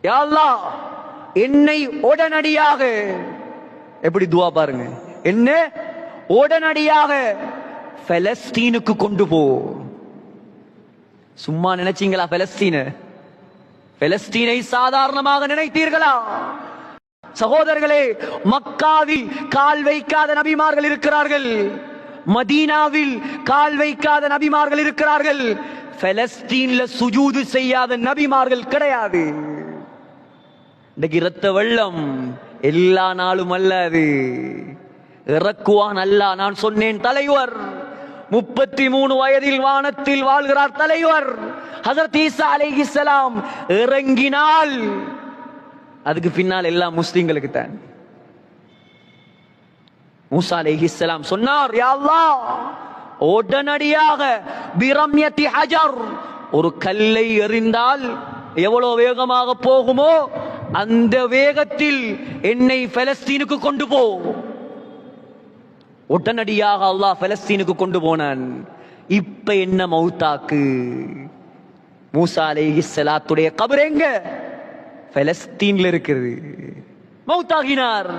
யா அல்லாஹ் என்னை உடனடியாக, எப்படி துவா பாருங்க, என்ன உடனடியாக பலஸ்தீனுக்கு கொண்டு போ. சும்மா நினைச்சீங்களா? பலஸ்தீனை சாதாரணமாக நினைத்தீர்களா? சகோதரர்களே, மக்காவில் கால் வைக்காத நபிமார்கள் இருக்கிறார்கள், மதீனாவில் கால் வைக்காத நபிமார்கள் இருக்கிறார்கள், பலஸ்தீன்ல சுஜூது செய்யாத நபிமார்கள் கிடையாது. இன்றைக்கு இரத்த வெள்ளம் எல்லா நாளும் அல்ல, அது இறக்குவான் அல்லாஹ். நான் சொன்னேன், தலைவர் 33 வயதில் வானத்தில் வாழ்கிறார் தலைவர். ஹஜரத் ஈசா அலைஹிஸ்ஸலாம் இறங்கினால் அதுக்கு பின்னால் எல்லாம் முஸ்லிம்களுக்கு தான். மூசா அலைஹிஸ்ஸலாம் சொன்னார், யா அல்லாஹ் உடனடியாக பிரம்யத்தி ஹஜர், ஒரு கல்லை எறிந்தால் எவ்வளவு வேகமாக போகுமோ அந்த வேகத்தில் என்னை பலஸ்தீனுக்கு கொண்டு போ. உடனடியாக அல்லாஹ் பலஸ்தீனுக்கு கொண்டு போனான். இப்ப என்ன மௌத்தாக்கு? மூசா அலைஹிஸ்ஸலாத்துடைய கபர் எங்க? பலஸ்தீன்ல இருக்குது. மௌத்தாகினார்.